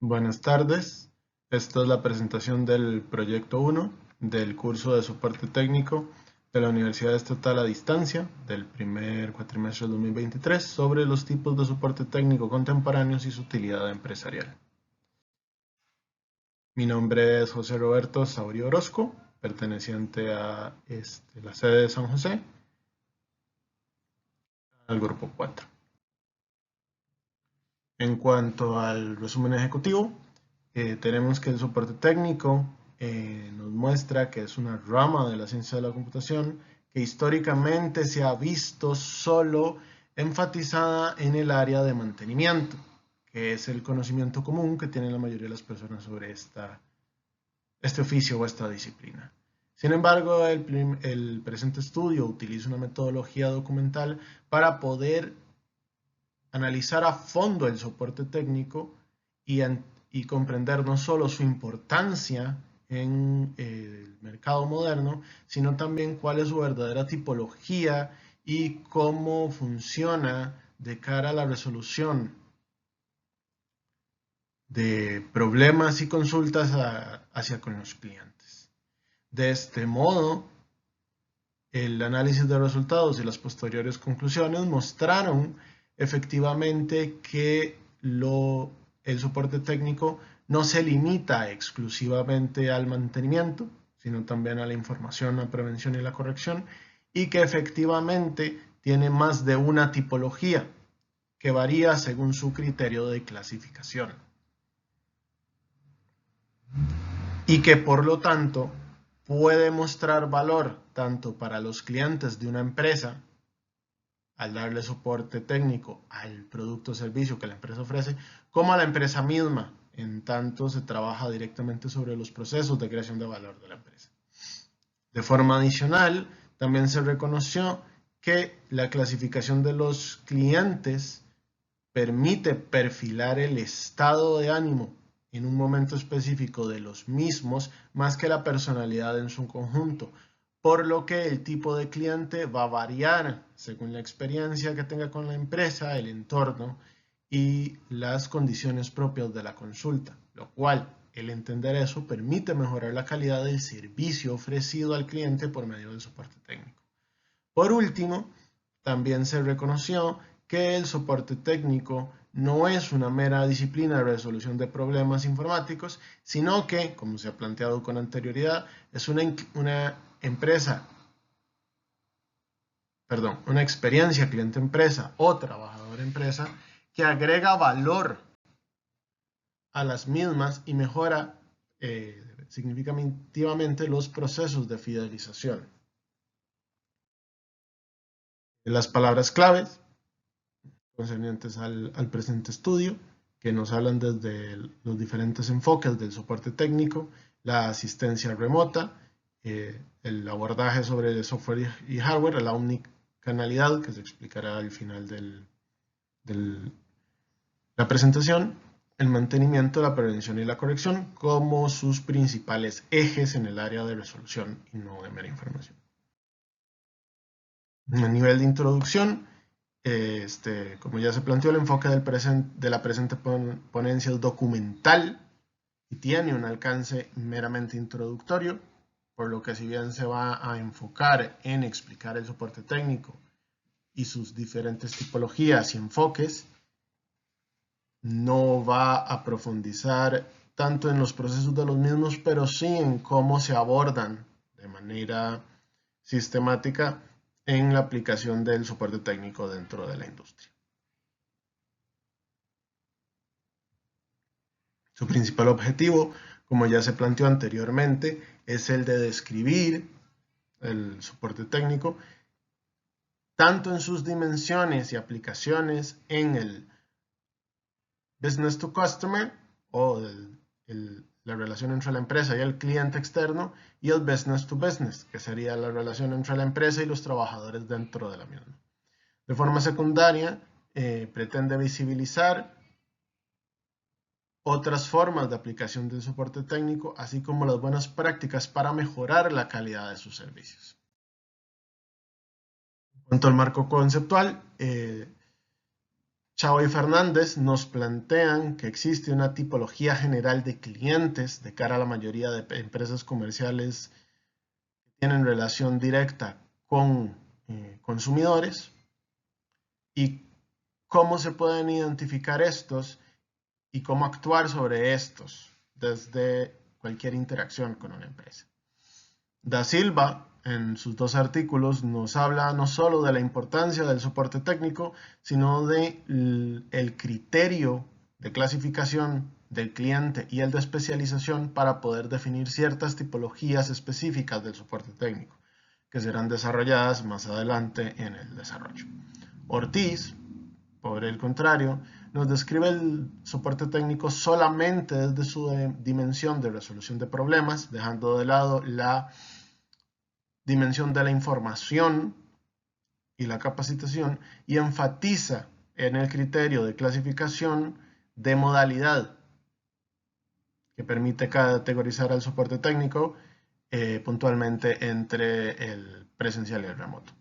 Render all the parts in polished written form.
Buenas tardes, esta es la presentación del proyecto 1 del curso de soporte técnico de la Universidad Estatal a Distancia del primer cuatrimestre del 2023 sobre los tipos de soporte técnico contemporáneos y su utilidad empresarial. Mi nombre es José Roberto Saurio Orozco, perteneciente a la sede de San José, al grupo 4. En cuanto al resumen ejecutivo, tenemos que el soporte técnico nos muestra que es una rama de la ciencia de la computación que históricamente se ha visto solo enfatizada en el área de mantenimiento, que es el conocimiento común que tienen la mayoría de las personas sobre este oficio o esta disciplina. Sin embargo, el presente estudio utiliza una metodología documental para poder analizar a fondo el soporte técnico y comprender no solo su importancia en el mercado moderno, sino también cuál es su verdadera tipología y cómo funciona de cara a la resolución de problemas y consultas hacia con los clientes. De este modo, el análisis de resultados y las posteriores conclusiones mostraron efectivamente que el soporte técnico no se limita exclusivamente al mantenimiento, sino también a la información, la prevención y la corrección, y que efectivamente tiene más de una tipología que varía según su criterio de clasificación. Y que por lo tanto puede mostrar valor tanto para los clientes de una empresa al darle soporte técnico al producto o servicio que la empresa ofrece, como a la empresa misma, en tanto se trabaja directamente sobre los procesos de creación de valor de la empresa. De forma adicional, también se reconoció que la clasificación de los clientes permite perfilar el estado de ánimo en un momento específico de los mismos más que la personalidad en su conjunto, por lo que el tipo de cliente va a variar según la experiencia que tenga con la empresa, el entorno y las condiciones propias de la consulta, lo cual el entender eso permite mejorar la calidad del servicio ofrecido al cliente por medio del soporte técnico. Por último, también se reconoció que el soporte técnico no es una mera disciplina de resolución de problemas informáticos, sino que, como se ha planteado con anterioridad, es una experiencia cliente-empresa o trabajador-empresa que agrega valor a las mismas y mejora significativamente los procesos de fidelización. Las palabras claves concernientes al presente estudio, que nos hablan desde los diferentes enfoques del soporte técnico, la asistencia remota, el abordaje sobre el software y hardware, la omnicanalidad, que se explicará al final de la presentación, el mantenimiento, la prevención y la corrección como sus principales ejes en el área de resolución y no de mera información. A nivel de introducción, como ya se planteó, el enfoque de la presente ponencia es documental y tiene un alcance meramente introductorio, por lo que si bien se va a enfocar en explicar el soporte técnico y sus diferentes tipologías y enfoques, no va a profundizar tanto en los procesos de los mismos, pero sí en cómo se abordan de manera sistemática en la aplicación del soporte técnico dentro de la industria. Su principal objetivo, como ya se planteó anteriormente, es el de describir el soporte técnico tanto en sus dimensiones y aplicaciones en el business to customer o la relación entre la empresa y el cliente externo, y el business to business, que sería la relación entre la empresa y los trabajadores dentro de la misma. De forma secundaria, pretende visibilizar otras formas de aplicación del soporte técnico, así como las buenas prácticas para mejorar la calidad de sus servicios. En cuanto al marco conceptual, Chao y Fernández nos plantean que existe una tipología general de clientes de cara a la mayoría de empresas comerciales que tienen relación directa con consumidores y cómo se pueden identificar estos y cómo actuar sobre estos desde cualquier interacción con una empresa. Da Silva, en sus dos artículos, nos habla no solo de la importancia del soporte técnico, sino de el criterio de clasificación del cliente y el de especialización para poder definir ciertas tipologías específicas del soporte técnico, que serán desarrolladas más adelante en el desarrollo. Ortiz, por el contrario, nos describe el soporte técnico solamente desde su dimensión de resolución de problemas, dejando de lado la dimensión de la información y la capacitación, y enfatiza en el criterio de clasificación de modalidad que permite categorizar al soporte técnico puntualmente entre el presencial y el remoto.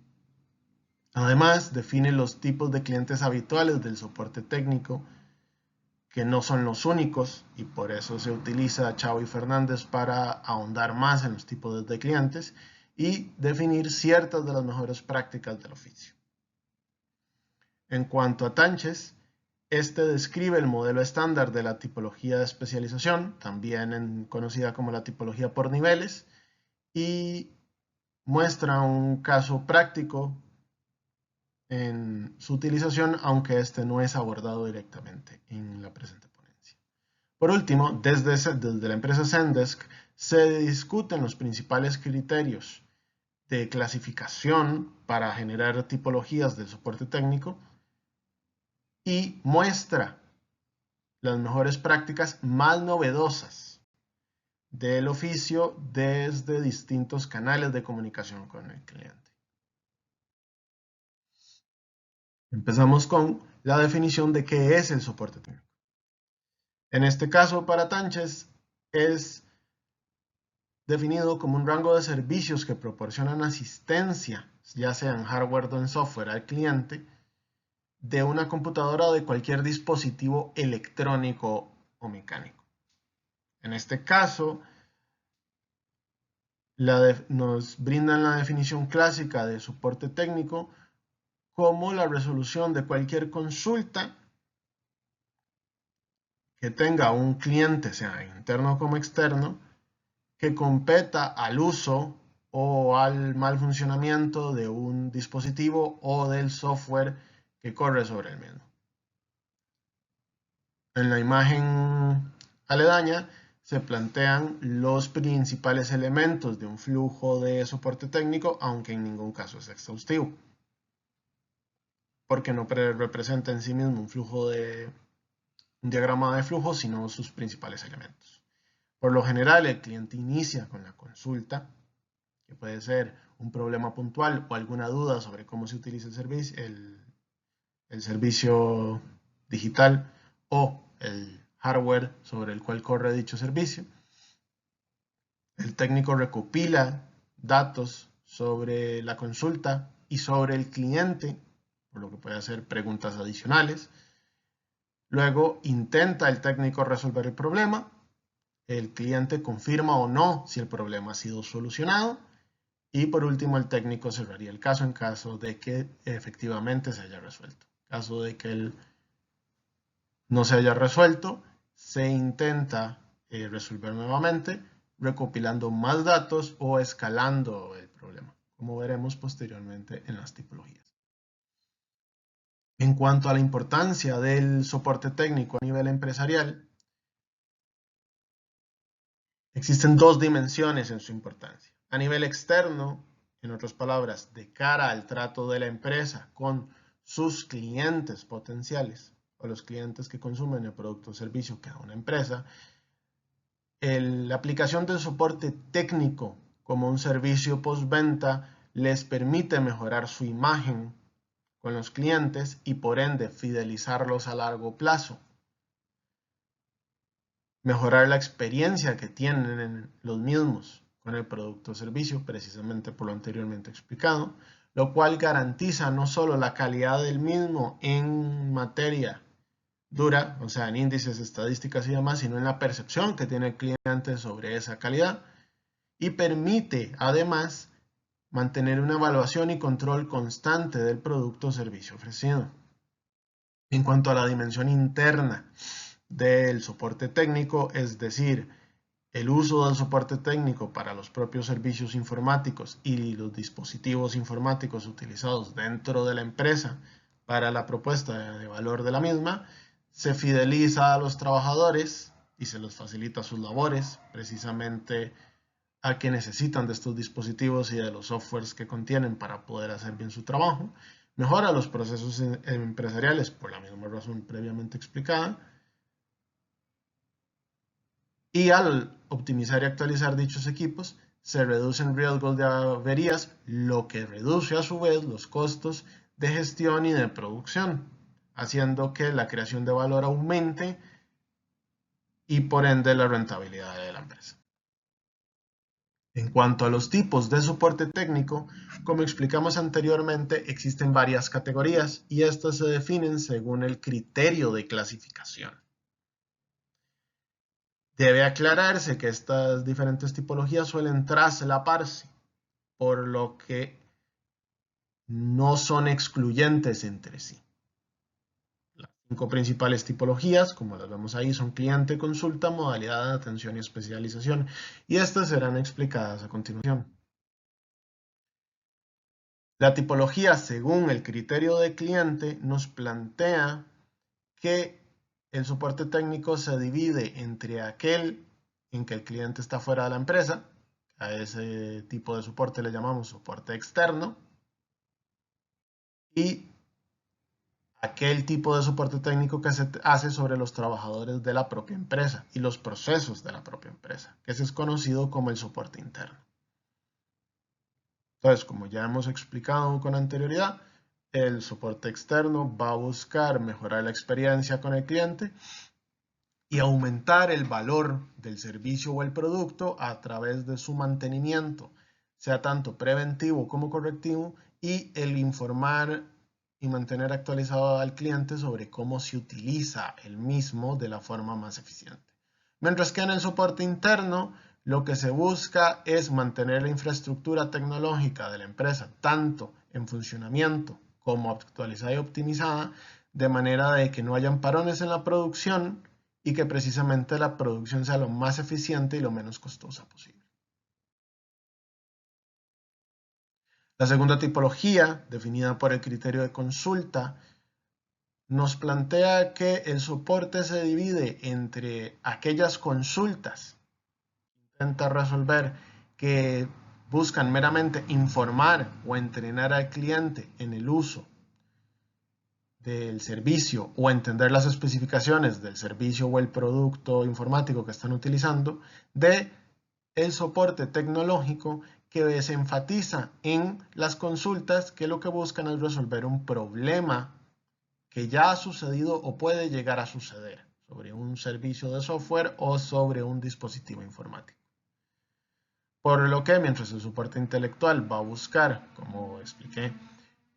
Además, define los tipos de clientes habituales del soporte técnico, que no son los únicos, y por eso se utiliza Chao y Fernández para ahondar más en los tipos de clientes y definir ciertas de las mejores prácticas del oficio. En cuanto a Tánchez, este describe el modelo estándar de la tipología de especialización, también conocida como la tipología por niveles, y muestra un caso práctico en su utilización, aunque este no es abordado directamente en la presente ponencia. Por último, desde la empresa Zendesk se discuten los principales criterios de clasificación para generar tipologías del soporte técnico y muestra las mejores prácticas más novedosas del oficio desde distintos canales de comunicación con el cliente. Empezamos con la definición de qué es el soporte técnico. En este caso, para Tánchez, es definido como un rango de servicios que proporcionan asistencia, ya sea en hardware o en software, al cliente de una computadora o de cualquier dispositivo electrónico o mecánico. En este caso, nos brindan la definición clásica de soporte técnico como la resolución de cualquier consulta que tenga un cliente, sea interno como externo, que competa al uso o al mal funcionamiento de un dispositivo o del software que corre sobre el mismo. En la imagen aledaña se plantean los principales elementos de un flujo de soporte técnico, aunque en ningún caso es exhaustivo, porque no representa en sí mismo un diagrama de flujo, sino sus principales elementos. Por lo general, el cliente inicia con la consulta, que puede ser un problema puntual o alguna duda sobre cómo se utiliza el servicio digital o el hardware sobre el cual corre dicho servicio. El técnico recopila datos sobre la consulta y sobre el cliente, por lo que puede hacer preguntas adicionales. Luego intenta el técnico resolver el problema. El cliente confirma o no si el problema ha sido solucionado. Y por último, el técnico cerraría el caso en caso de que efectivamente se haya resuelto. En caso de que él no se haya resuelto, se intenta resolver nuevamente, recopilando más datos o escalando el problema, como veremos posteriormente en las tipologías. En cuanto a la importancia del soporte técnico a nivel empresarial, existen dos dimensiones en su importancia. A nivel externo, en otras palabras, de cara al trato de la empresa con sus clientes potenciales o los clientes que consumen el producto o servicio que da una empresa, la aplicación del soporte técnico como un servicio postventa les permite mejorar su imagen con los clientes y por ende fidelizarlos a largo plazo. Mejorar la experiencia que tienen los mismos con el producto o servicio, precisamente por lo anteriormente explicado. lo cual garantiza no solo la calidad del mismo en materia dura, o sea, en índices, estadísticas y demás, sino en la percepción que tiene el cliente sobre esa calidad, y permite además mantener una evaluación y control constante del producto o servicio ofrecido. En cuanto a la dimensión interna del soporte técnico, es decir, el uso del soporte técnico para los propios servicios informáticos y los dispositivos informáticos utilizados dentro de la empresa para la propuesta de valor de la misma, se fideliza a los trabajadores y se les facilita sus labores, precisamente a que necesitan de estos dispositivos y de los softwares que contienen para poder hacer bien su trabajo, mejora los procesos empresariales por la misma razón previamente explicada, y al optimizar y actualizar dichos equipos, se reducen riesgos de averías, lo que reduce a su vez los costos de gestión y de producción, haciendo que la creación de valor aumente y por ende la rentabilidad de la empresa. En cuanto a los tipos de soporte técnico, como explicamos anteriormente, existen varias categorías y estas se definen según el criterio de clasificación. Debe aclararse que estas diferentes tipologías suelen traslaparse, por lo que no son excluyentes entre sí. Las 5 principales tipologías, como las vemos ahí, son cliente, consulta, modalidad de atención y especialización, y estas serán explicadas a continuación. La tipología según el criterio de cliente nos plantea que el soporte técnico se divide entre aquel en que el cliente está fuera de la empresa, a ese tipo de soporte le llamamos soporte externo, y aquel tipo de soporte técnico que se hace sobre los trabajadores de la propia empresa y los procesos de la propia empresa, que ese es conocido como el soporte interno. Entonces, como ya hemos explicado con anterioridad, el soporte externo va a buscar mejorar la experiencia con el cliente y aumentar el valor del servicio o el producto a través de su mantenimiento, sea tanto preventivo como correctivo, y el informar y mantener actualizado al cliente sobre cómo se utiliza el mismo de la forma más eficiente. Mientras que en el soporte interno, lo que se busca es mantener la infraestructura tecnológica de la empresa tanto en funcionamiento como actualizada y optimizada, de manera de que no hayan parones en la producción y que precisamente la producción sea lo más eficiente y lo menos costosa posible. La segunda tipología, definida por el criterio de consulta, nos plantea que el soporte se divide entre aquellas consultas que intenta resolver que buscan meramente informar o entrenar al cliente en el uso del servicio o entender las especificaciones del servicio o el producto informático que están utilizando, de el soporte tecnológico, que se enfatiza en las consultas que lo que buscan es resolver un problema que ya ha sucedido o puede llegar a suceder sobre un servicio de software o sobre un dispositivo informático. Por lo que mientras el soporte intelectual va a buscar, como expliqué,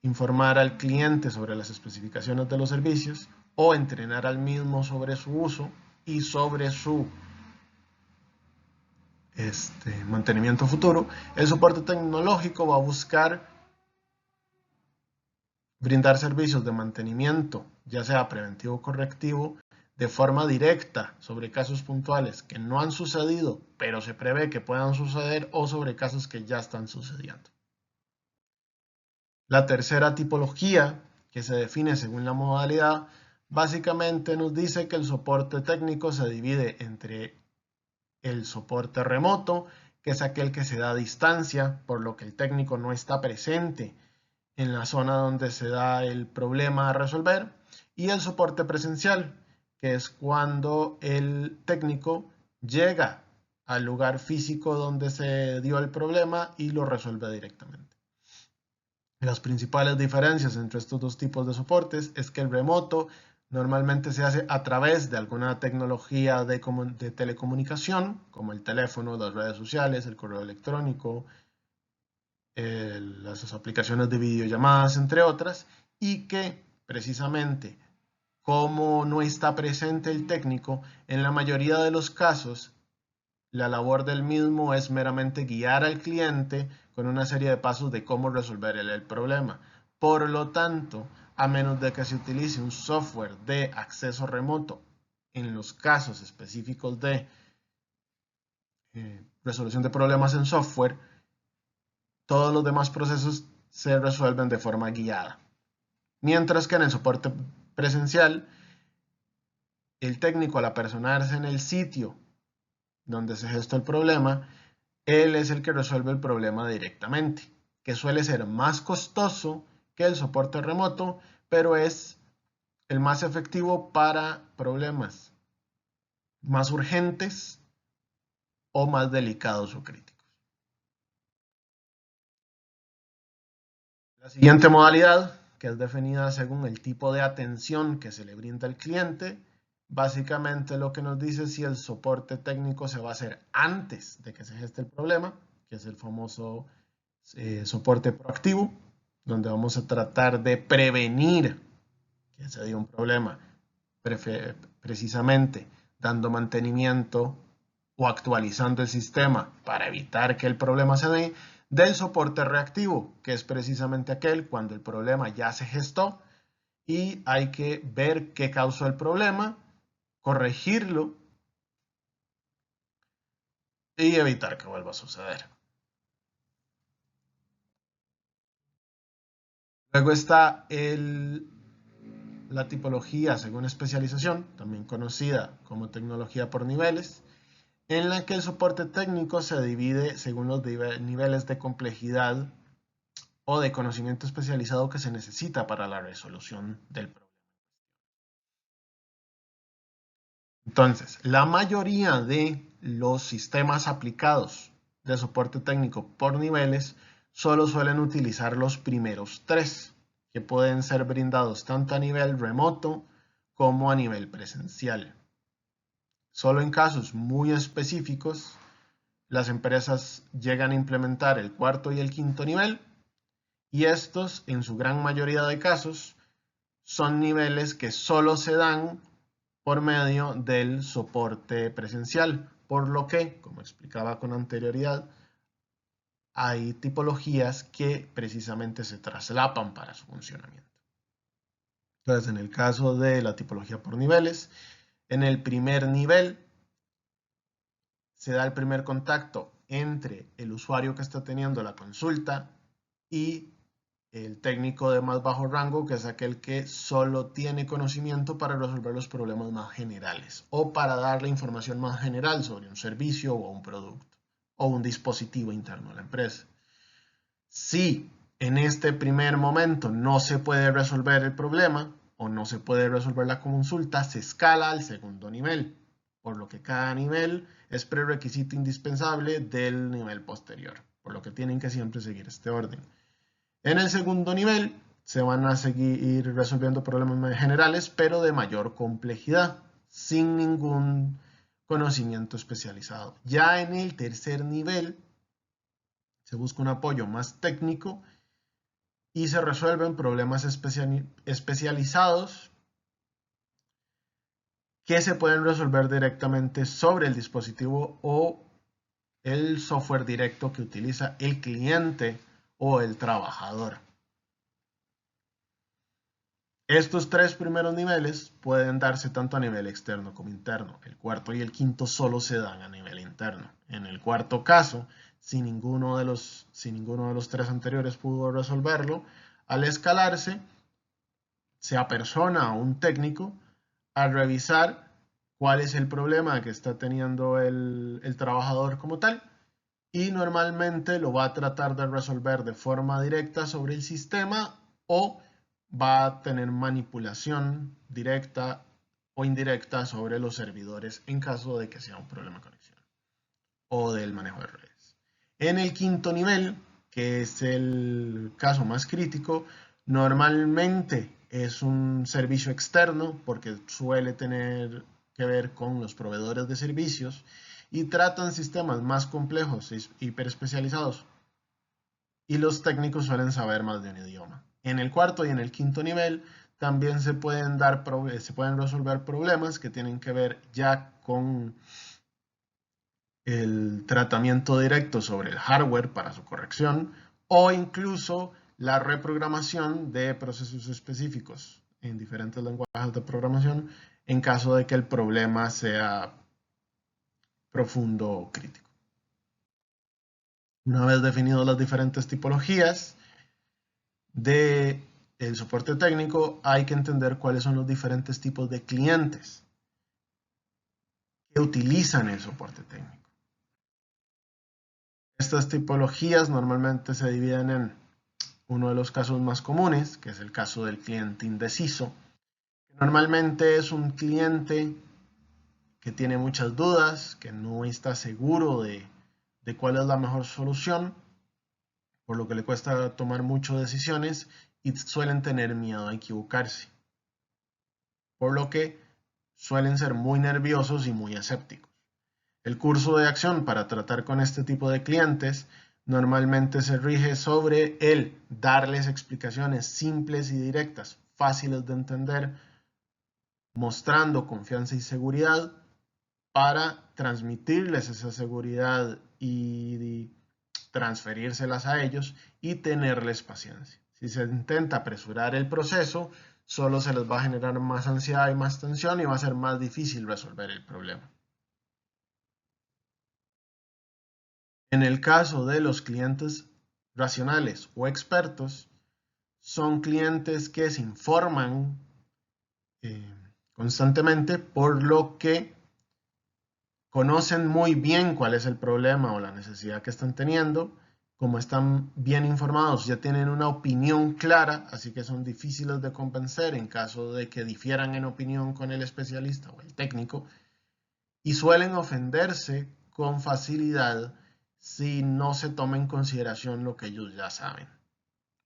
informar al cliente sobre las especificaciones de los servicios o entrenar al mismo sobre su uso y sobre su mantenimiento futuro, el soporte tecnológico va a buscar brindar servicios de mantenimiento, ya sea preventivo o correctivo, de forma directa sobre casos puntuales que no han sucedido, pero se prevé que puedan suceder, o sobre casos que ya están sucediendo. La tercera tipología, que se define según la modalidad, básicamente nos dice que el soporte técnico se divide entre el soporte remoto, que es aquel que se da a distancia, por lo que el técnico no está presente en la zona donde se da el problema a resolver, y el soporte presencial, que es cuando el técnico llega al lugar físico donde se dio el problema y lo resuelve directamente. Las principales diferencias entre estos dos tipos de soportes es que el remoto normalmente se hace a través de alguna tecnología de telecomunicación, como el teléfono, las redes sociales, el correo electrónico, las aplicaciones de videollamadas, entre otras, y que precisamente como no está presente el técnico, en la mayoría de los casos, la labor del mismo es meramente guiar al cliente con una serie de pasos de cómo resolver el problema. Por lo tanto, a menos de que se utilice un software de acceso remoto, en los casos específicos de resolución de problemas en software, todos los demás procesos se resuelven de forma guiada. Mientras que en el soporte presencial, el técnico, al apersonarse en el sitio donde se gesta el problema, él es el que resuelve el problema directamente, que suele ser más costoso que el soporte remoto, pero es el más efectivo para problemas más urgentes o más delicados o críticos. La siguiente modalidad, que es definida según el tipo de atención que se le brinda al cliente, básicamente lo que nos dice si el soporte técnico se va a hacer antes de que se geste el problema, que es el famoso soporte proactivo, donde vamos a tratar de prevenir que se dé un problema, precisamente dando mantenimiento o actualizando el sistema para evitar que el problema se dé, del soporte reactivo, que es precisamente aquel cuando el problema ya se gestó y hay que ver qué causó el problema, corregirlo y evitar que vuelva a suceder. Luego está la tipología según especialización, también conocida como tecnología por niveles, en la que el soporte técnico se divide según los niveles de complejidad o de conocimiento especializado que se necesita para la resolución del problema. Entonces, la mayoría de los sistemas aplicados de soporte técnico por niveles solo suelen utilizar los primeros tres, que pueden ser brindados tanto a nivel remoto como a nivel presencial. Solo en casos muy específicos, las empresas llegan a implementar el cuarto y el quinto nivel, y estos, en su gran mayoría de casos, son niveles que solo se dan por medio del soporte presencial, por lo que, como explicaba con anterioridad, hay tipologías que precisamente se traslapan para su funcionamiento. Entonces, en el caso de la tipología por niveles, en el primer nivel se da el primer contacto entre el usuario que está teniendo la consulta y el técnico de más bajo rango, que es aquel que solo tiene conocimiento para resolver los problemas más generales o para dar la información más general sobre un servicio o un producto o un dispositivo interno de la empresa. Si en este primer momento no se puede resolver el problema o no se puede resolver la consulta, se escala al segundo nivel, por lo que cada nivel es prerequisito indispensable del nivel posterior, por lo que tienen que siempre seguir este orden. En el segundo nivel se van a seguir resolviendo problemas generales, pero de mayor complejidad, sin ningún conocimiento especializado. Ya en el tercer nivel se busca un apoyo más técnico y se resuelven problemas especializados que se pueden resolver directamente sobre el dispositivo o el software directo que utiliza el cliente o el trabajador. Estos tres primeros niveles pueden darse tanto a nivel externo como interno. El cuarto y el quinto solo se dan a nivel interno. En el cuarto caso, si ninguno de los tres anteriores pudo resolverlo, al escalarse, se apersona a un técnico a revisar cuál es el problema que está teniendo el trabajador como tal y normalmente lo va a tratar de resolver de forma directa sobre el sistema o va a tener manipulación directa o indirecta sobre los servidores en caso de que sea un problema de conexión o del manejo de redes. En el quinto nivel, que es el caso más crítico, normalmente es un servicio externo porque suele tener que ver con los proveedores de servicios y tratan sistemas más complejos e hiperespecializados y los técnicos suelen saber más de un idioma. En el cuarto y en el quinto nivel también se pueden resolver problemas que tienen que ver ya con el tratamiento directo sobre el hardware para su corrección o incluso la reprogramación de procesos específicos en diferentes lenguajes de programación en caso de que el problema sea profundo o crítico. Una vez definidas las diferentes tipologías del soporte técnico, hay que entender cuáles son los diferentes tipos de clientes que utilizan el soporte técnico. Estas tipologías normalmente se dividen en uno de los casos más comunes, que es el caso del cliente indeciso, que normalmente es un cliente que tiene muchas dudas, que no está seguro de cuál es la mejor solución, por lo que le cuesta tomar muchas decisiones y suelen tener miedo a equivocarse, por lo que suelen ser muy nerviosos y muy escépticos. El curso de acción para tratar con este tipo de clientes normalmente se rige sobre el darles explicaciones simples y directas, fáciles de entender, mostrando confianza y seguridad para transmitirles esa seguridad y transferírselas a ellos y tenerles paciencia. Si se intenta apresurar el proceso, solo se les va a generar más ansiedad y más tensión y va a ser más difícil resolver el problema. En el caso de los clientes racionales o expertos, son clientes que se informan constantemente, por lo que conocen muy bien cuál es el problema o la necesidad que están teniendo. Como están bien informados, ya tienen una opinión clara, así que son difíciles de convencer en caso de que difieran en opinión con el especialista o el técnico, y suelen ofenderse con facilidad si no se toma en consideración lo que ellos ya saben.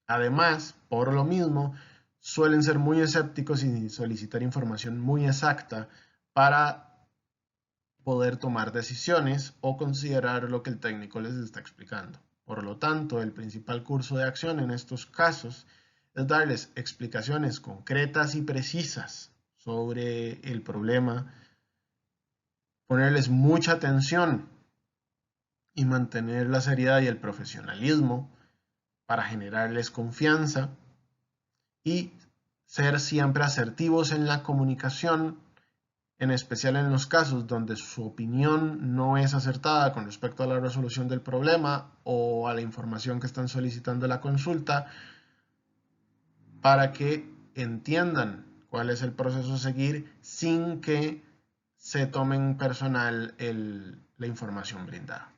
Además, por lo mismo, suelen ser muy escépticos y solicitar información muy exacta para poder tomar decisiones o considerar lo que el técnico les está explicando. Por lo tanto, el principal curso de acción en estos casos es darles explicaciones concretas y precisas sobre el problema, ponerles mucha atención y mantener la seriedad y el profesionalismo para generarles confianza y ser siempre asertivos en la comunicación, en especial en los casos donde su opinión no es acertada con respecto a la resolución del problema o a la información que están solicitando la consulta, para que entiendan cuál es el proceso a seguir sin que se tomen personal la información brindada.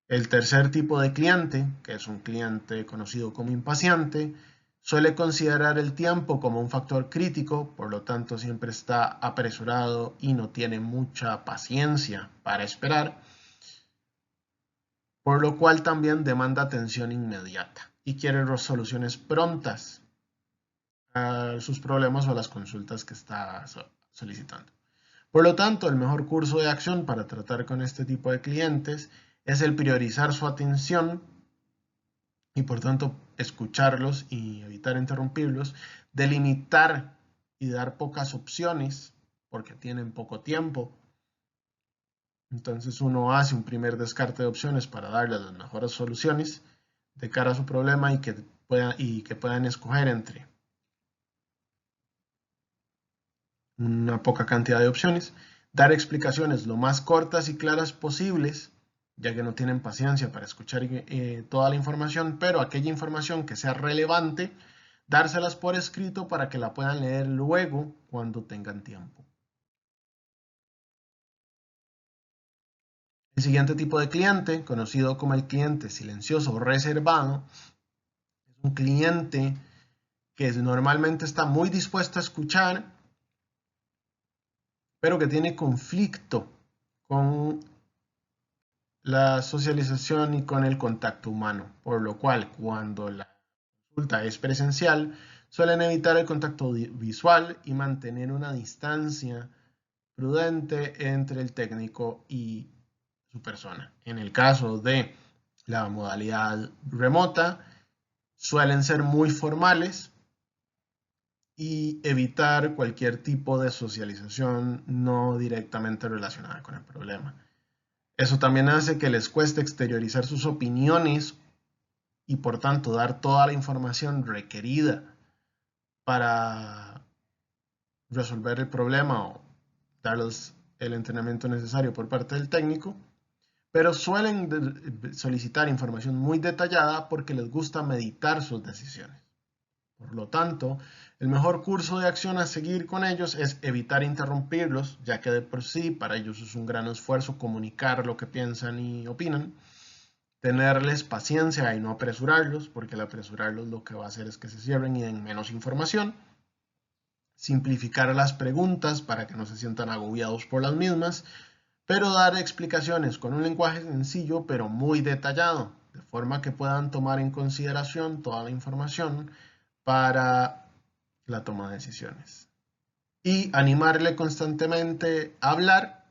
El tercer tipo de cliente, que es un cliente conocido como impaciente, suele considerar el tiempo como un factor crítico, por lo tanto siempre está apresurado y no tiene mucha paciencia para esperar, por lo cual también demanda atención inmediata y quiere soluciones prontas a sus problemas o a las consultas que está solicitando. Por lo tanto, el mejor curso de acción para tratar con este tipo de clientes es el priorizar su atención y por tanto escucharlos y evitar interrumpirlos, delimitar y dar pocas opciones porque tienen poco tiempo. Entonces uno hace un primer descarte de opciones para darles las mejores soluciones de cara a su problema y que puedan escoger entre una poca cantidad de opciones. Dar explicaciones lo más cortas y claras posibles, ya que no tienen paciencia para escuchar toda la información, pero aquella información que sea relevante, dárselas por escrito para que la puedan leer luego cuando tengan tiempo. El siguiente tipo de cliente, conocido como el cliente silencioso o reservado, es un cliente que normalmente está muy dispuesto a escuchar, pero que tiene conflicto con la socialización y con el contacto humano, por lo cual cuando la consulta es presencial, suelen evitar el contacto visual y mantener una distancia prudente entre el técnico y su persona. En el caso de la modalidad remota, suelen ser muy formales y evitar cualquier tipo de socialización no directamente relacionada con el problema. Eso también hace que les cueste exteriorizar sus opiniones y por tanto dar toda la información requerida para resolver el problema o darles el entrenamiento necesario por parte del técnico, pero suelen solicitar información muy detallada porque les gusta meditar sus decisiones. Por lo tanto, el mejor curso de acción a seguir con ellos es evitar interrumpirlos, ya que de por sí para ellos es un gran esfuerzo comunicar lo que piensan y opinan. Tenerles paciencia y no apresurarlos, porque el apresurarlos lo que va a hacer es que se cierren y den menos información. Simplificar las preguntas para que no se sientan agobiados por las mismas, pero dar explicaciones con un lenguaje sencillo pero muy detallado, de forma que puedan tomar en consideración toda la información para la toma de decisiones. Y animarle constantemente a hablar,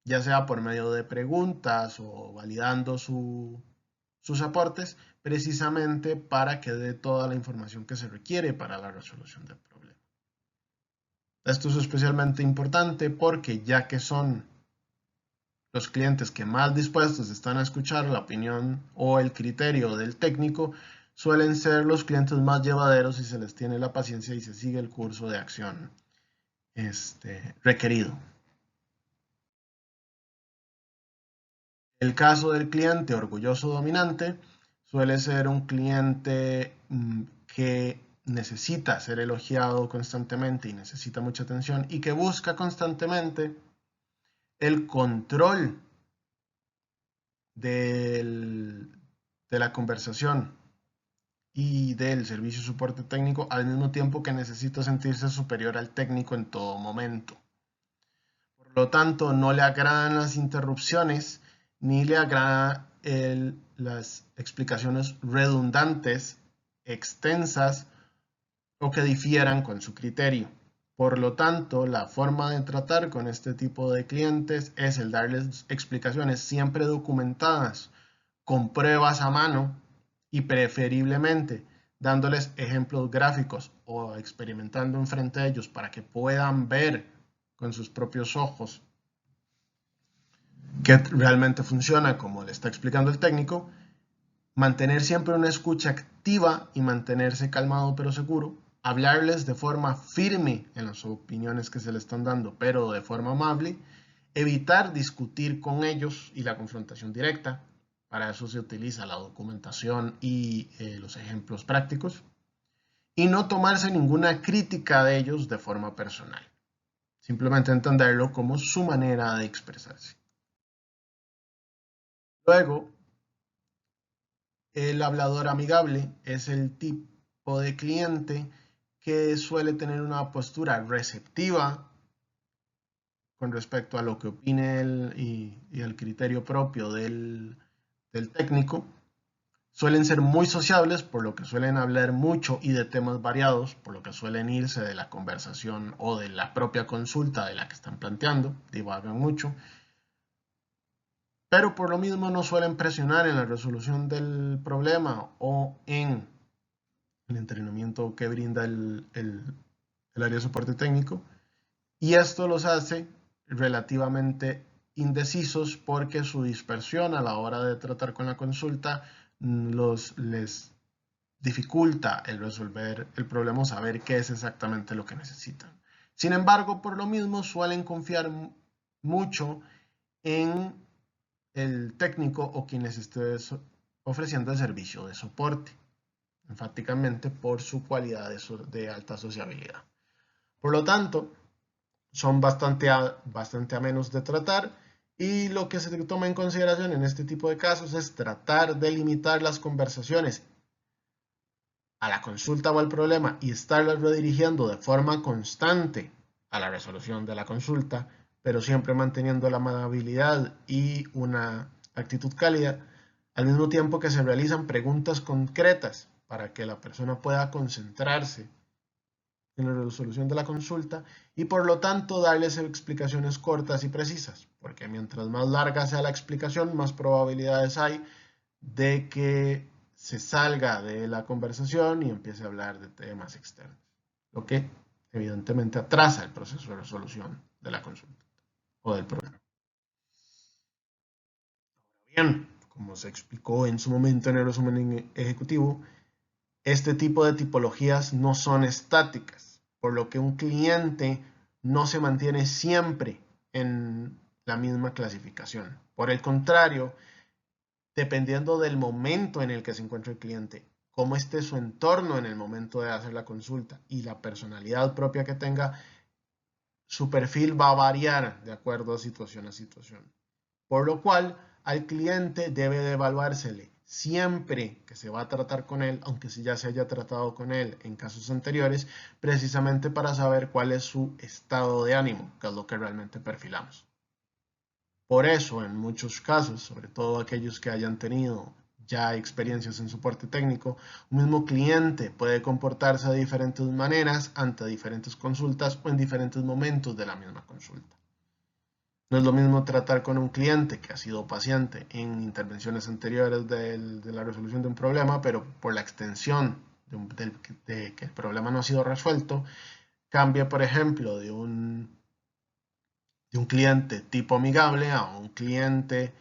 ya sea por medio de preguntas o validando sus aportes, precisamente para que dé toda la información que se requiere para la resolución del problema. Esto es especialmente importante porque ya que son los clientes que más dispuestos están a escuchar la opinión o el criterio del técnico, suelen ser los clientes más llevaderos si se les tiene la paciencia y se sigue el curso de acción requerido. El caso del cliente orgulloso dominante suele ser un cliente que necesita ser elogiado constantemente y necesita mucha atención y que busca constantemente el control de la conversación y del servicio de soporte técnico al mismo tiempo que necesita sentirse superior al técnico en todo momento. Por lo tanto, no le agradan las interrupciones ni le agradan las explicaciones redundantes, extensas o que difieran con su criterio. Por lo tanto, la forma de tratar con este tipo de clientes es el darles explicaciones siempre documentadas, con pruebas a mano y preferiblemente dándoles ejemplos gráficos o experimentando enfrente de ellos para que puedan ver con sus propios ojos que realmente funciona como le está explicando el técnico, mantener siempre una escucha activa y mantenerse calmado pero seguro, hablarles de forma firme en las opiniones que se le están dando, pero de forma amable, evitar discutir con ellos y la confrontación directa, para eso se utiliza la documentación y los ejemplos prácticos, y no tomarse ninguna crítica de ellos de forma personal, simplemente entenderlo como su manera de expresarse. Luego, el hablador amigable es el tipo de cliente que suele tener una postura receptiva con respecto a lo que opine él y el criterio propio del técnico. Suelen ser muy sociables, por lo que suelen hablar mucho y de temas variados, por lo que suelen irse de la conversación o de la propia consulta de la que están planteando, divagan mucho, pero por lo mismo no suelen presionar en la resolución del problema o en el entrenamiento que brinda el área de soporte técnico, y esto los hace relativamente indecisos porque su dispersión a la hora de tratar con la consulta les dificulta el resolver el problema o saber qué es exactamente lo que necesitan. Sin embargo, por lo mismo suelen confiar mucho en el técnico o quien les esté ofreciendo el servicio de soporte, enfáticamente por su cualidad de alta sociabilidad. Por lo tanto, son bastante amenos de tratar y lo que se toma en consideración en este tipo de casos es tratar de limitar las conversaciones a la consulta o al problema y estarlas redirigiendo de forma constante a la resolución de la consulta, pero siempre manteniendo la amabilidad y una actitud cálida, al mismo tiempo que se realizan preguntas concretas para que la persona pueda concentrarse en la resolución de la consulta y por lo tanto darles explicaciones cortas y precisas, porque mientras más larga sea la explicación, más probabilidades hay de que se salga de la conversación y empiece a hablar de temas externos, lo que evidentemente atrasa el proceso de resolución de la consulta o del problema. Bien, como se explicó en su momento en el resumen ejecutivo, este tipo de tipologías no son estáticas, por lo que un cliente no se mantiene siempre en la misma clasificación. Por el contrario, dependiendo del momento en el que se encuentra el cliente, cómo esté su entorno en el momento de hacer la consulta y la personalidad propia que tenga, su perfil va a variar de acuerdo a situación. Por lo cual, al cliente debe de evaluársele siempre que se va a tratar con él, aunque si ya se haya tratado con él en casos anteriores, precisamente para saber cuál es su estado de ánimo, que es lo que realmente perfilamos. Por eso, en muchos casos, sobre todo aquellos que hayan tenido ya experiencias en soporte técnico, un mismo cliente puede comportarse de diferentes maneras ante diferentes consultas o en diferentes momentos de la misma consulta. No es lo mismo tratar con un cliente que ha sido paciente en intervenciones anteriores de la resolución de un problema, pero por la extensión de que el problema no ha sido resuelto, cambia, por ejemplo, de un cliente tipo amigable a un cliente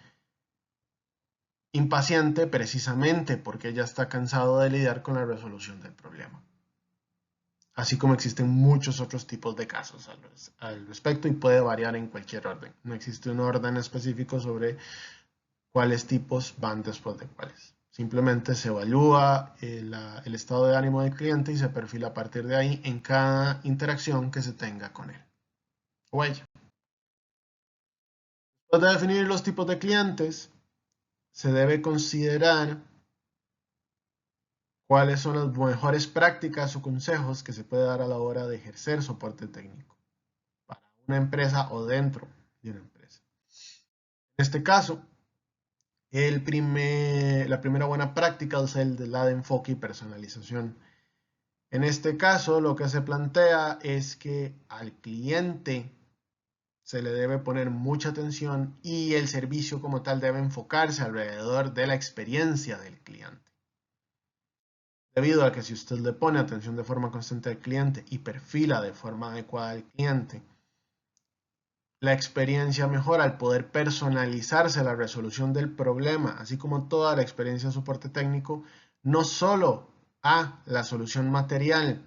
impaciente precisamente porque ya está cansado de lidiar con la resolución del problema. Así como existen muchos otros tipos de casos al respecto y puede variar en cualquier orden. No existe un orden específico sobre cuáles tipos van después de cuáles. Simplemente se evalúa el estado de ánimo del cliente y se perfila a partir de ahí en cada interacción que se tenga con él o ella. Después de definir los tipos de clientes, se debe considerar cuáles son las mejores prácticas o consejos que se puede dar a la hora de ejercer soporte técnico para una empresa o dentro de una empresa. En este caso, la primera buena práctica es la de enfoque y personalización. En este caso, lo que se plantea es que al cliente se le debe poner mucha atención y el servicio como tal debe enfocarse alrededor de la experiencia del cliente. Debido a que si usted le pone atención de forma constante al cliente y perfila de forma adecuada al cliente, la experiencia mejora al poder personalizarse la resolución del problema, así como toda la experiencia de soporte técnico, no solo a la solución material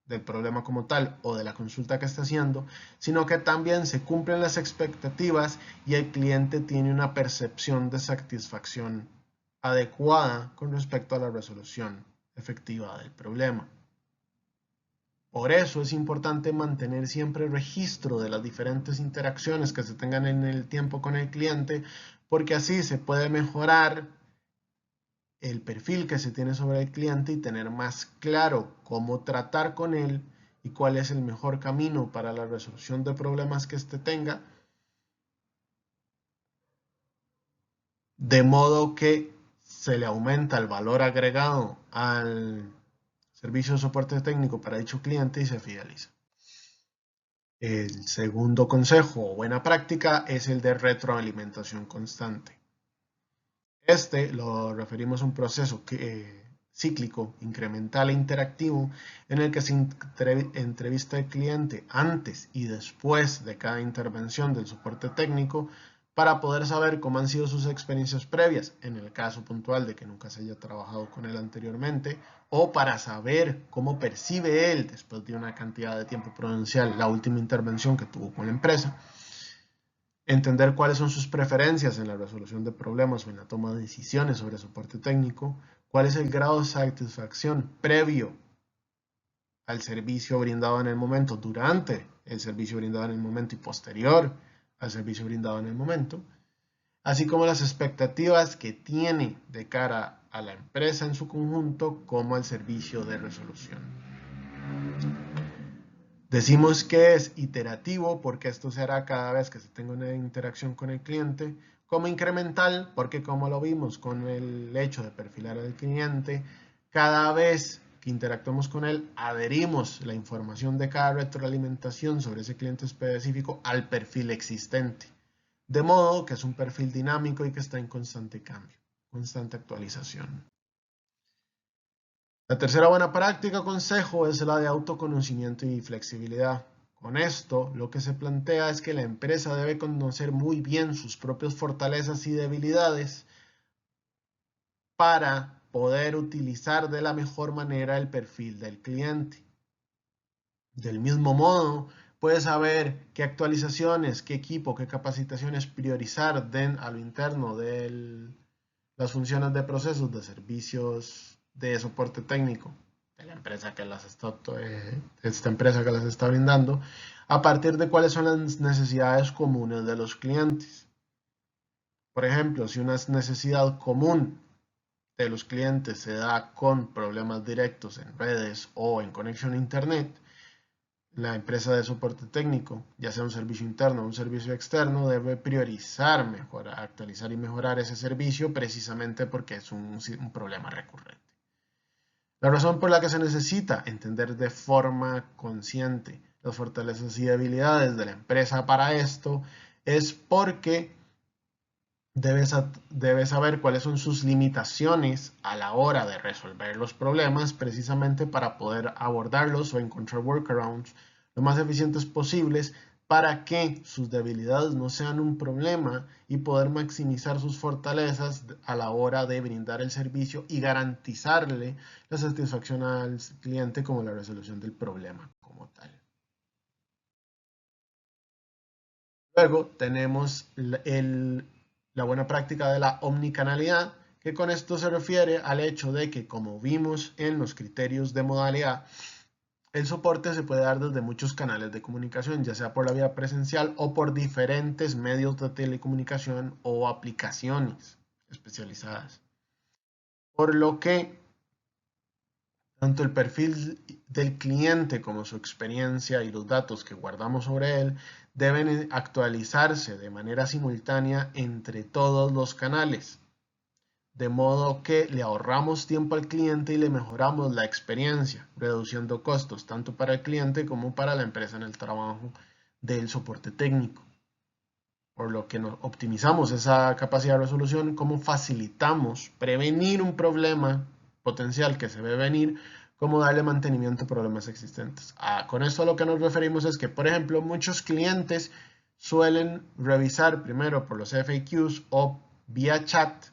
del problema como tal o de la consulta que está haciendo, sino que también se cumplen las expectativas y el cliente tiene una percepción de satisfacción adecuada con respecto a la resolución efectiva del problema. Por eso es importante mantener siempre registro de las diferentes interacciones que se tengan en el tiempo con el cliente, porque así se puede mejorar el perfil que se tiene sobre el cliente y tener más claro cómo tratar con él y cuál es el mejor camino para la resolución de problemas que éste tenga, de modo que se le aumenta el valor agregado al servicio de soporte técnico para dicho cliente y se fideliza. El segundo consejo o buena práctica es el de retroalimentación constante. Este lo referimos a un proceso cíclico, incremental e interactivo en el que se entrevista al cliente antes y después de cada intervención del soporte técnico para poder saber cómo han sido sus experiencias previas, en el caso puntual de que nunca se haya trabajado con él anteriormente, o para saber cómo percibe él, después de una cantidad de tiempo prudencial, la última intervención que tuvo con la empresa. Entender cuáles son sus preferencias en la resolución de problemas o en la toma de decisiones sobre soporte técnico, cuál es el grado de satisfacción previo al servicio brindado en el momento, durante el servicio brindado en el momento y posterior al servicio brindado en el momento, así como las expectativas que tiene de cara a la empresa en su conjunto como al servicio de resolución. Decimos que es iterativo porque esto se hará cada vez que se tenga una interacción con el cliente, como incremental porque como lo vimos con el hecho de perfilar al cliente, cada vez que interactuemos con él, adherimos la información de cada retroalimentación sobre ese cliente específico al perfil existente. De modo que es un perfil dinámico y que está en constante cambio, constante actualización. La tercera buena práctica o consejo es la de autoconocimiento y flexibilidad. Con esto, lo que se plantea es que la empresa debe conocer muy bien sus propias fortalezas y debilidades para poder utilizar de la mejor manera el perfil del cliente. Del mismo modo, puede saber qué actualizaciones, qué equipo, qué capacitaciones priorizar a lo interno de las funciones de procesos de servicios de soporte técnico de la empresa que esta empresa que las está brindando, a partir de cuáles son las necesidades comunes de los clientes. Por ejemplo, si una necesidad común de los clientes se da con problemas directos en redes o en conexión a internet, la empresa de soporte técnico, ya sea un servicio interno o un servicio externo, debe priorizar, actualizar y mejorar ese servicio precisamente porque es un problema recurrente. La razón por la que se necesita entender de forma consciente las fortalezas y debilidades de la empresa para esto es porque debe saber cuáles son sus limitaciones a la hora de resolver los problemas precisamente para poder abordarlos o encontrar workarounds lo más eficientes posibles para que sus debilidades no sean un problema y poder maximizar sus fortalezas a la hora de brindar el servicio y garantizarle la satisfacción al cliente como la resolución del problema como tal. Luego tenemos la buena práctica de la omnicanalidad, que con esto se refiere al hecho de que, como vimos en los criterios de modalidad, el soporte se puede dar desde muchos canales de comunicación, ya sea por la vía presencial o por diferentes medios de telecomunicación o aplicaciones especializadas. Por lo que tanto el perfil del cliente como su experiencia y los datos que guardamos sobre él deben actualizarse de manera simultánea entre todos los canales, de modo que le ahorramos tiempo al cliente y le mejoramos la experiencia, reduciendo costos tanto para el cliente como para la empresa en el trabajo del soporte técnico. Por lo que optimizamos esa capacidad de resolución, como facilitamos prevenir un problema potencial que se ve venir, como darle mantenimiento a problemas existentes. Con esto a lo que nos referimos es que, por ejemplo, muchos clientes suelen revisar primero por los FAQs o vía chat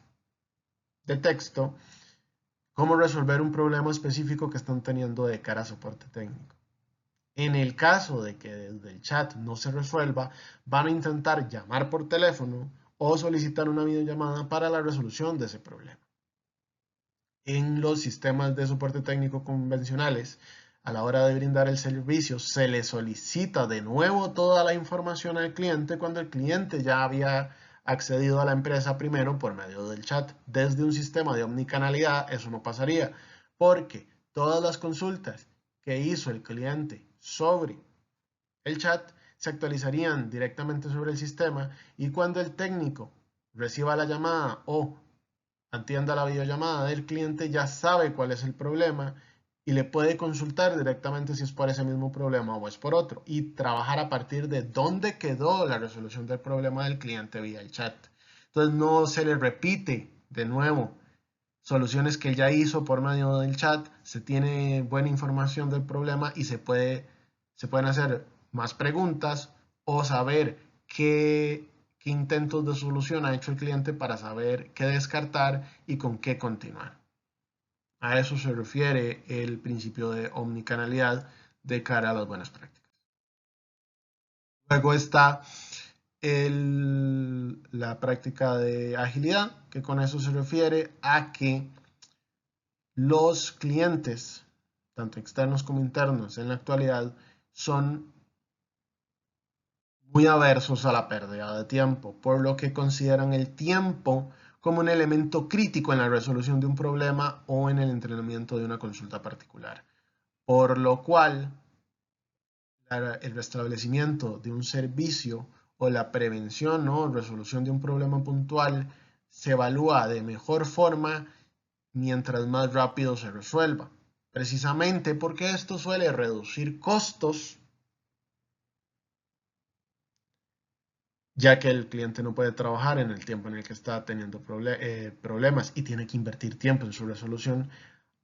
de texto cómo resolver un problema específico que están teniendo de cara a soporte técnico. En el caso de que desde el chat no se resuelva, van a intentar llamar por teléfono o solicitar una videollamada para la resolución de ese problema. En los sistemas de soporte técnico convencionales, a la hora de brindar el servicio, se le solicita de nuevo toda la información al cliente cuando el cliente ya había accedido a la empresa primero por medio del chat. Desde un sistema de omnicanalidad eso no pasaría, porque todas las consultas que hizo el cliente sobre el chat se actualizarían directamente sobre el sistema y cuando el técnico reciba la llamada o atienda la videollamada del cliente ya sabe cuál es el problema y le puede consultar directamente si es por ese mismo problema o es por otro y trabajar a partir de dónde quedó la resolución del problema del cliente vía el chat. Entonces no se le repite de nuevo soluciones que él ya hizo por medio del chat, se tiene buena información del problema y se pueden hacer más preguntas o saber qué intentos de solución ha hecho el cliente para saber qué descartar y con qué continuar. A eso se refiere el principio de omnicanalidad de cara a las buenas prácticas. Luego está la práctica de agilidad, que con eso se refiere a que los clientes, tanto externos como internos en la actualidad, son muy aversos a la pérdida de tiempo, por lo que consideran el tiempo como un elemento crítico en la resolución de un problema o en el entrenamiento de una consulta particular. Por lo cual, el restablecimiento de un servicio o la prevención o resolución de un problema puntual se evalúa de mejor forma mientras más rápido se resuelva. precisamente porque esto suele reducir costos, ya que el cliente no puede trabajar en el tiempo en el que está teniendo problemas y tiene que invertir tiempo en su resolución,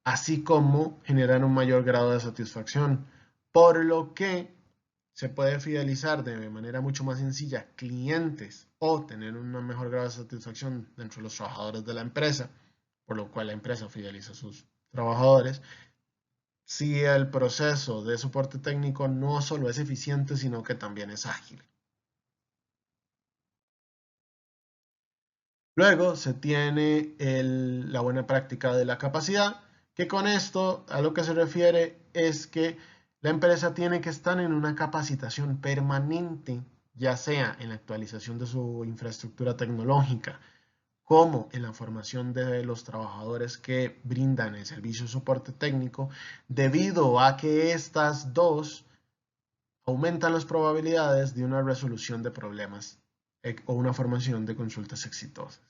así como generar un mayor grado de satisfacción, por lo que se puede fidelizar de manera mucho más sencilla clientes o tener un mejor grado de satisfacción dentro de los trabajadores de la empresa, por lo cual la empresa fideliza a sus trabajadores, si el proceso de soporte técnico no solo es eficiente, sino que también es ágil. Luego se tiene la buena práctica de la capacidad, que con esto a lo que se refiere es que la empresa tiene que estar en una capacitación permanente, ya sea en la actualización de su infraestructura tecnológica, como en la formación de los trabajadores que brindan el servicio de soporte técnico, debido a que estas dos aumentan las probabilidades de una resolución de problemas o una formación de consultas exitosas.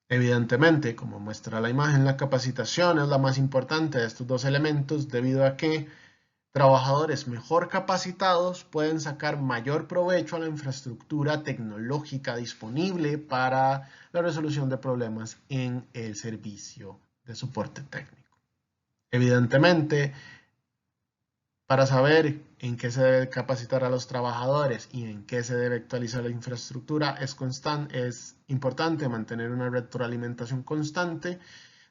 Evidentemente, como muestra la imagen, la capacitación es la más importante de estos dos elementos debido a que trabajadores mejor capacitados pueden sacar mayor provecho a la infraestructura tecnológica disponible para la resolución de problemas en el servicio de soporte técnico. Evidentemente, para saber en qué se debe capacitar a los trabajadores y en qué se debe actualizar la infraestructura, es importante mantener una retroalimentación constante,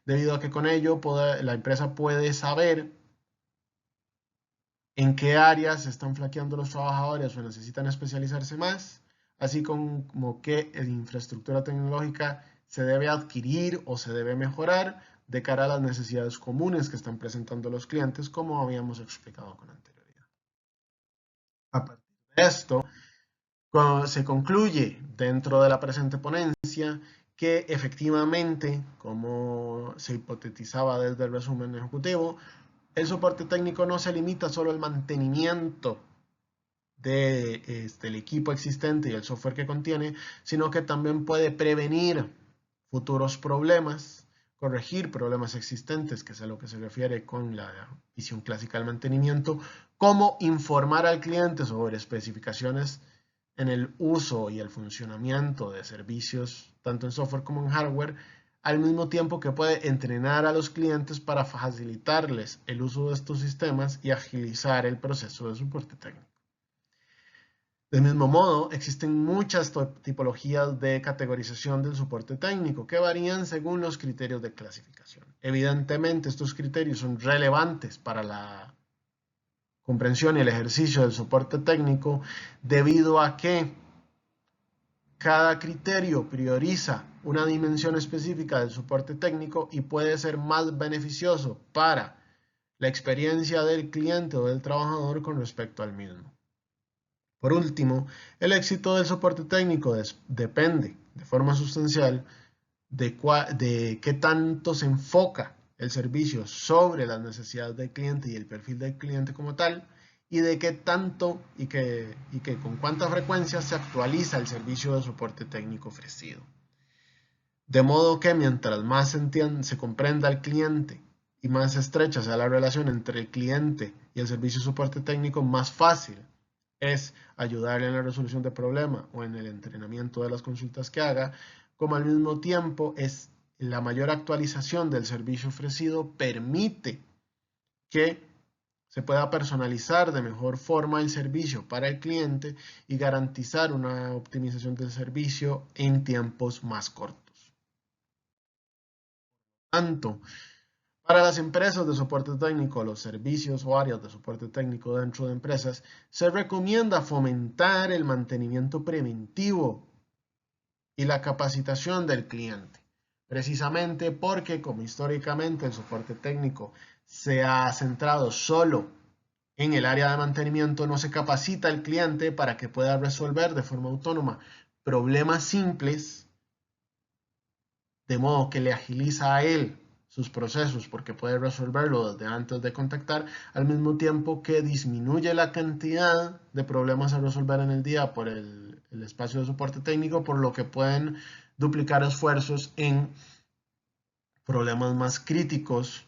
debido a que con ello la empresa puede saber en qué áreas están flaqueando los trabajadores o necesitan especializarse más, así como qué infraestructura tecnológica se debe adquirir o se debe mejorar de cara a las necesidades comunes que están presentando los clientes, como habíamos explicado con anterioridad. A partir de esto, se concluye dentro de la presente ponencia que efectivamente, como se hipotetizaba desde el resumen ejecutivo, el soporte técnico no se limita solo al mantenimiento del equipo existente y el software que contiene, sino que también puede prevenir futuros problemas, corregir problemas existentes, que es a lo que se refiere con la visión clásica del mantenimiento, como informar al cliente sobre especificaciones en el uso y el funcionamiento de servicios, tanto en software como en hardware, al mismo tiempo que puede entrenar a los clientes para facilitarles el uso de estos sistemas y agilizar el proceso de soporte técnico. Del mismo modo, existen muchas tipologías de categorización del soporte técnico que varían según los criterios de clasificación. Evidentemente, estos criterios son relevantes para la comprensión y el ejercicio del soporte técnico debido a que cada criterio prioriza una dimensión específica del soporte técnico y puede ser más beneficioso para la experiencia del cliente o del trabajador con respecto al mismo. Por último, el éxito del soporte técnico depende de forma sustancial de qué tanto se enfoca el servicio sobre las necesidades del cliente y el perfil del cliente como tal, y de qué tanto y con cuánta frecuencia se actualiza el servicio de soporte técnico ofrecido. De modo que mientras más se comprenda al cliente y más estrecha sea la relación entre el cliente y el servicio de soporte técnico, más fácil es ayudarle en la resolución de problemas o en el entrenamiento de las consultas que haga, como al mismo tiempo es la mayor actualización del servicio ofrecido permite que se pueda personalizar de mejor forma el servicio para el cliente y garantizar una optimización del servicio en tiempos más cortos. Tanto para las empresas de soporte técnico, los servicios o áreas de soporte técnico dentro de empresas, se recomienda fomentar el mantenimiento preventivo y la capacitación del cliente, precisamente porque como históricamente el soporte técnico se ha centrado solo en el área de mantenimiento, no se capacita al cliente para que pueda resolver de forma autónoma problemas simples, de modo que le agiliza a él sus procesos porque puede resolverlo desde antes de contactar, al mismo tiempo que disminuye la cantidad de problemas a resolver en el día por el espacio de soporte técnico, por lo que pueden duplicar esfuerzos en problemas más críticos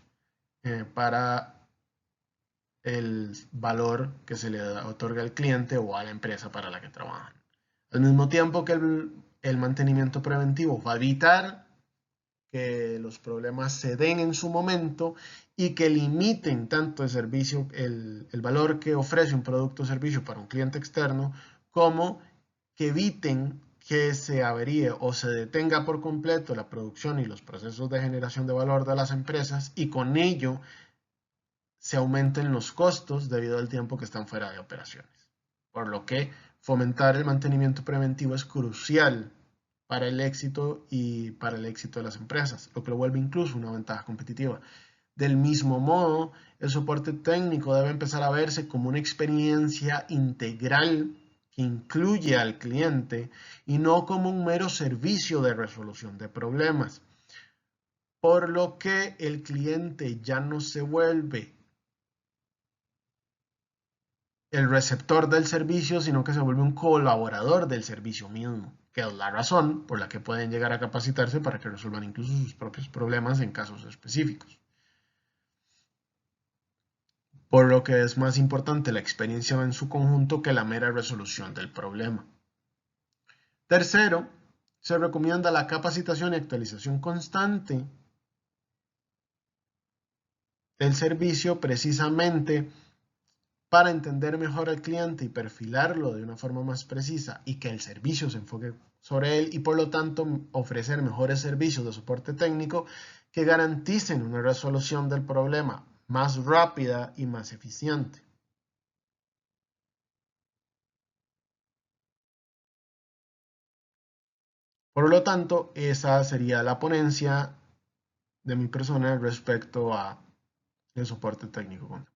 para el valor que se le otorga al cliente o a la empresa para la que trabajan. Al mismo tiempo que el mantenimiento preventivo va a evitar que los problemas se den en su momento y que limiten tanto el servicio, el valor que ofrece un producto o servicio para un cliente externo, como que eviten que se averíe o se detenga por completo la producción y los procesos de generación de valor de las empresas y con ello se aumenten los costos debido al tiempo que están fuera de operaciones. Por lo que fomentar el mantenimiento preventivo es crucial para el éxito y para el éxito de las empresas, lo que lo vuelve incluso una ventaja competitiva. Del mismo modo, el soporte técnico debe empezar a verse como una experiencia integral que incluye al cliente y no como un mero servicio de resolución de problemas. Por lo que el cliente ya no se vuelve el receptor del servicio, sino que se vuelve un colaborador del servicio mismo, que es la razón por la que pueden llegar a capacitarse para que resuelvan incluso sus propios problemas en casos específicos. Por lo que es más importante la experiencia en su conjunto que la mera resolución del problema. Tercero, se recomienda la capacitación y actualización constante del servicio precisamente para entender mejor al cliente y perfilarlo de una forma más precisa y que el servicio se enfoque sobre él y por lo tanto ofrecer mejores servicios de soporte técnico que garanticen una resolución del problema más rápida y más eficiente. Por lo tanto, esa sería la ponencia de mi persona respecto a el soporte técnico.